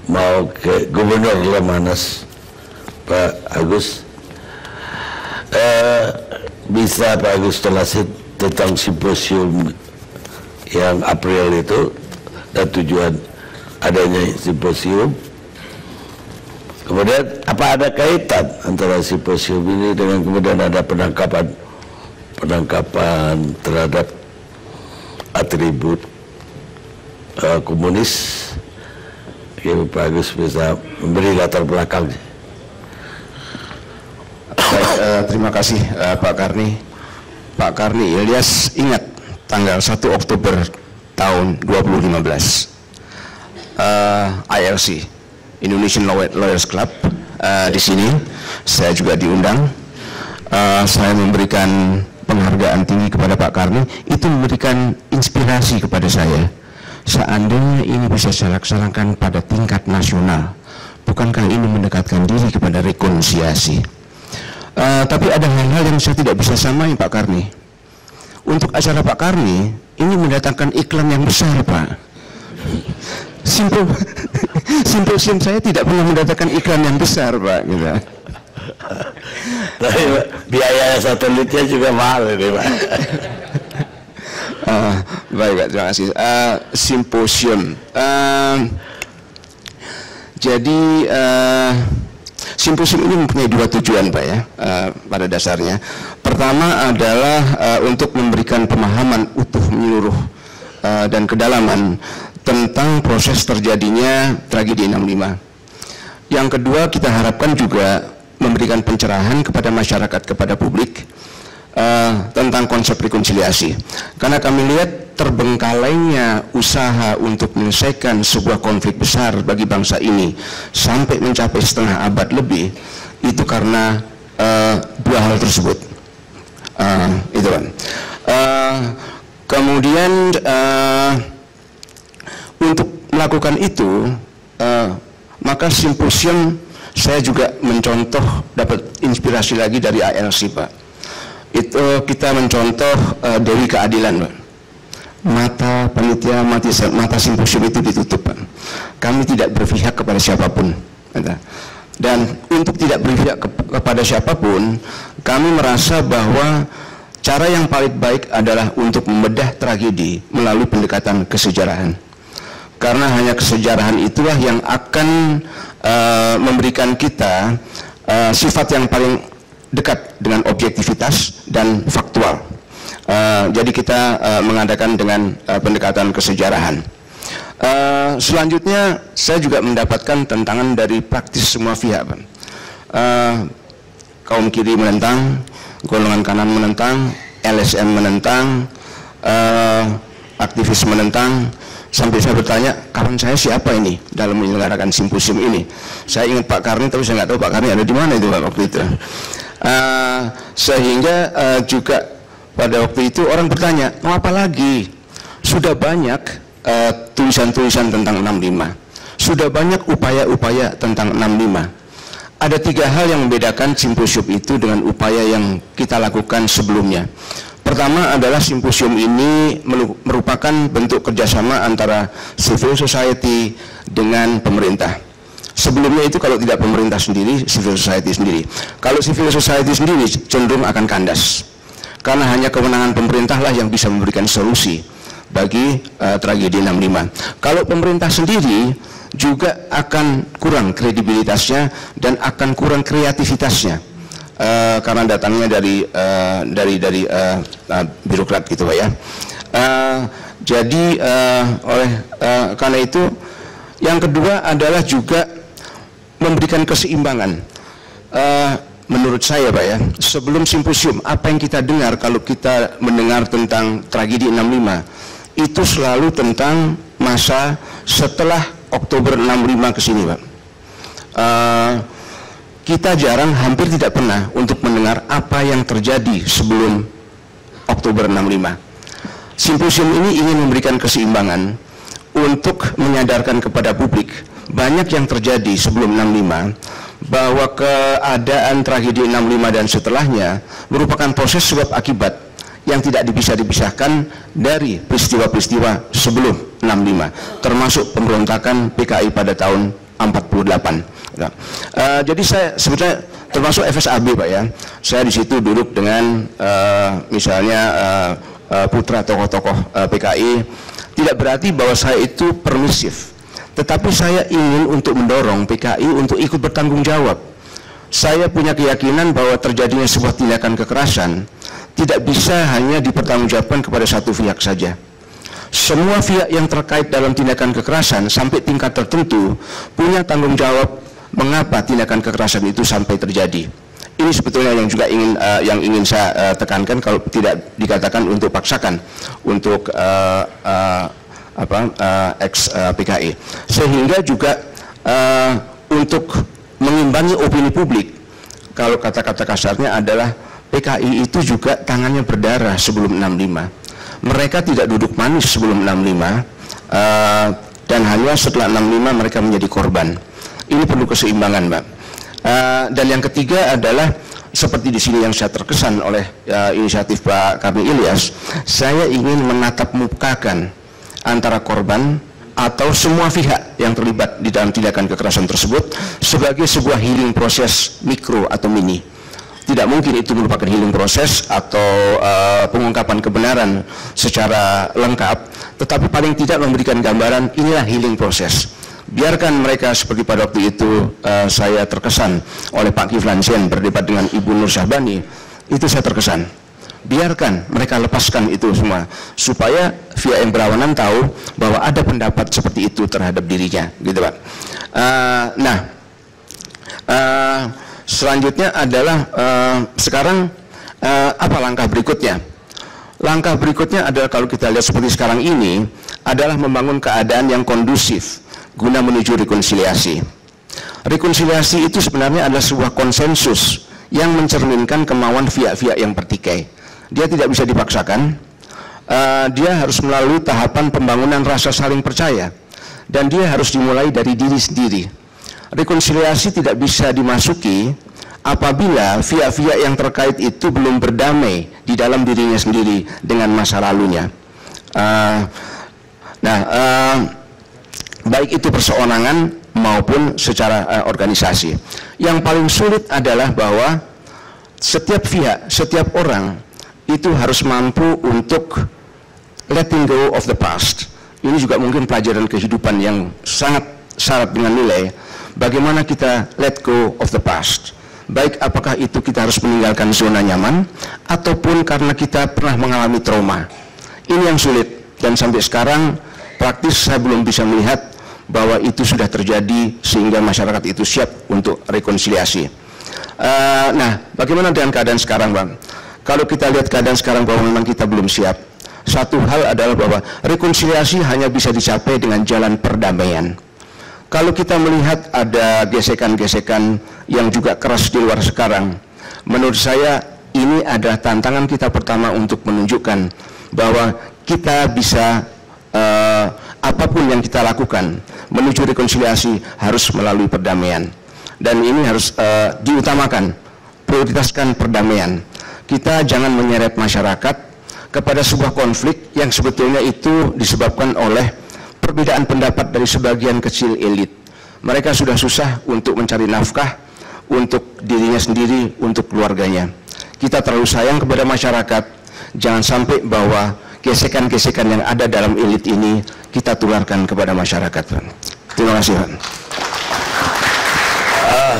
mau ke Gubernur Lemhanas, Pak Agus, bisa Pak Agus jelasin tentang simposium yang April itu dan tujuan adanya simposium. Kemudian apa ada kaitan antara simposium ini dengan kemudian ada penangkapan terhadap atribut komunis? Pak Agus bisa memberi latar belakang. Terima kasih Pak Karni. Pak Karni Ilyas ingat tanggal 1 Oktober tahun 2015 ILC Indonesian Lawyers Club di sini saya juga diundang. Saya memberikan penghargaan tinggi kepada Pak Karni, itu memberikan inspirasi kepada saya. Seandainya ini bisa saya laksanakan pada tingkat nasional, bukankah ini mendekatkan diri kepada rekonsiliasi? Tapi ada hal-hal yang saya tidak bisa samai Pak Karni. Untuk acara Pak Karni ini mendatangkan iklan yang besar Pak. Simposium saya tidak pernah mendatangkan iklan yang besar Pak. Gitu. Tapi biaya satelitnya juga mahal ini Pak. Baik Pak, terima kasih. Simposium. Jadi simposium ini mempunyai dua tujuan Pak ya, pada dasarnya. Pertama adalah untuk memberikan pemahaman utuh menyeluruh dan kedalaman tentang proses terjadinya tragedi 65. Yang kedua, kita harapkan juga memberikan pencerahan kepada masyarakat, kepada publik tentang konsep rekonsiliasi. Karena kami lihat terbengkalainya usaha untuk menyelesaikan sebuah konflik besar bagi bangsa ini sampai mencapai setengah abad lebih, itu karena dua hal tersebut. Itu kan. Kemudian untuk melakukan itu, maka simposium saya juga mencontoh, dapat inspirasi lagi dari ALC Pak. Itu kita mencontoh Dewi Keadilan Pak. Mata panitia, mata simposium itu ditutup Pak. Kami tidak berpihak kepada siapapun. Dan untuk tidak berpihak kepada siapapun, kami merasa bahwa cara yang paling baik adalah untuk membedah tragedi melalui pendekatan kesejarahan. Karena hanya kesejarahan itulah yang akan memberikan kita sifat yang paling dekat dengan objektivitas dan faktual. Jadi kita mengadakan dengan pendekatan kesejarahan. Selanjutnya saya juga mendapatkan tantangan dari praktis semua pihak. Kaum kiri menentang, golongan kanan menentang, LSM menentang, aktivis menentang. Sampai saya bertanya, kawan saya siapa ini dalam menyelenggarakan simposium ini? Saya ingat Pak Karni, tapi saya nggak tahu Pak Karni ada di mana itu Pak waktu itu. Sehingga juga pada waktu itu orang bertanya, mau apa lagi? Sudah banyak tulisan-tulisan tentang 65, sudah banyak upaya-upaya tentang 65. Ada tiga hal yang membedakan simposium itu dengan upaya yang kita lakukan sebelumnya. Pertama adalah simposium ini merupakan bentuk kerjasama antara civil society dengan pemerintah. Sebelumnya itu kalau tidak pemerintah sendiri, civil society sendiri. Kalau civil society sendiri cenderung akan kandas. Karena hanya kewenangan pemerintahlah yang bisa memberikan solusi bagi tragedi 65. Kalau pemerintah sendiri juga akan kurang kredibilitasnya dan akan kurang kreativitasnya. Karena datangnya dari birokrat gitu Pak ya. Jadi karena itu yang kedua adalah juga memberikan keseimbangan. Menurut saya Pak ya, sebelum simposium apa yang kita dengar kalau kita mendengar tentang tragedi 65 itu selalu tentang masa setelah Oktober 65 ke sini Pak. Kita jarang, hampir tidak pernah untuk mendengar apa yang terjadi sebelum Oktober 65. Simposium ini ingin memberikan keseimbangan untuk menyadarkan kepada publik banyak yang terjadi sebelum 65, bahwa keadaan tragedi 65 dan setelahnya merupakan proses sebab akibat yang tidak bisa dipisahkan dari peristiwa-peristiwa sebelum 65, termasuk pemberontakan PKI pada tahun 48. Nah, jadi saya sebetulnya termasuk FSAB Pak ya. Saya di situ duduk dengan misalnya putra tokoh-tokoh PKI. Tidak berarti bahwa saya itu permisif, tetapi saya ingin untuk mendorong PKI untuk ikut bertanggung jawab. Saya punya keyakinan bahwa terjadinya sebuah tindakan kekerasan tidak bisa hanya dipertanggungjawabkan kepada satu pihak saja. Semua pihak yang terkait dalam tindakan kekerasan sampai tingkat tertentu punya tanggung jawab mengapa tindakan kekerasan itu sampai terjadi. Ini sebetulnya yang juga ingin saya tekankan, kalau tidak dikatakan untuk paksakan untuk PKI, sehingga juga untuk mengimbangi opini publik. Kalau kata-kata kasarnya adalah PKI itu juga tangannya berdarah sebelum 65. Mereka tidak duduk manis sebelum 65, dan hanya setelah 65 mereka menjadi korban. Ini perlu keseimbangan, Mbak. Dan yang ketiga adalah seperti di sini yang saya terkesan oleh inisiatif Pak Karni Ilyas, saya ingin menatap mukakan antara korban atau semua pihak yang terlibat di dalam tindakan kekerasan tersebut sebagai sebuah healing proses mikro atau mini. Tidak mungkin itu merupakan healing proses atau pengungkapan kebenaran secara lengkap, tetapi paling tidak memberikan gambaran inilah healing proses. Biarkan mereka, seperti pada waktu itu saya terkesan oleh Pak Kiflan Zen berdebat dengan Ibu Nur Syahbani, itu saya terkesan. Biarkan mereka lepaskan itu semua, supaya pihak yang berwenang tahu bahwa ada pendapat seperti itu terhadap dirinya, gitu Pak. Selanjutnya adalah sekarang apa langkah berikutnya? Langkah berikutnya adalah, kalau kita lihat seperti sekarang ini, adalah membangun keadaan yang kondusif guna menuju rekonsiliasi. Rekonsiliasi itu sebenarnya adalah sebuah konsensus yang mencerminkan kemauan pihak-pihak yang bertikai. Dia tidak bisa dipaksakan, dia harus melalui tahapan pembangunan rasa saling percaya, dan dia harus dimulai dari diri sendiri. Rekonsiliasi tidak bisa dimasuki apabila pihak-pihak yang terkait itu belum berdamai di dalam dirinya sendiri dengan masa lalunya. Baik itu perseorangan maupun secara organisasi. Yang paling sulit adalah bahwa setiap pihak, setiap orang itu harus mampu untuk letting go of the past. Ini juga mungkin pelajaran kehidupan yang sangat syarat dengan nilai. Bagaimana kita let go of the past. Baik apakah itu kita harus meninggalkan zona nyaman, ataupun karena kita pernah mengalami trauma. Ini yang sulit, dan sampai sekarang praktis saya belum bisa melihat bahwa itu sudah terjadi sehingga masyarakat itu siap untuk rekonsiliasi. Bagaimana dengan keadaan sekarang, Bang? Kalau kita lihat keadaan sekarang bahwa memang kita belum siap, satu hal adalah bahwa rekonsiliasi hanya bisa dicapai dengan jalan perdamaian. Kalau kita melihat ada gesekan-gesekan yang juga keras di luar sekarang, menurut saya ini adalah tantangan kita pertama untuk menunjukkan bahwa kita bisa apapun yang kita lakukan menuju rekonsiliasi harus melalui perdamaian, dan ini harus diutamakan, prioritaskan perdamaian. Kita jangan menyeret masyarakat kepada sebuah konflik yang sebetulnya itu disebabkan oleh perbedaan pendapat dari sebagian kecil elit. Mereka sudah susah untuk mencari nafkah untuk dirinya sendiri, untuk keluarganya. Kita terlalu sayang kepada masyarakat, jangan sampai bahwa gesekan-gesekan yang ada dalam elit ini kita tularkan kepada masyarakat. Terima kasih, Pak.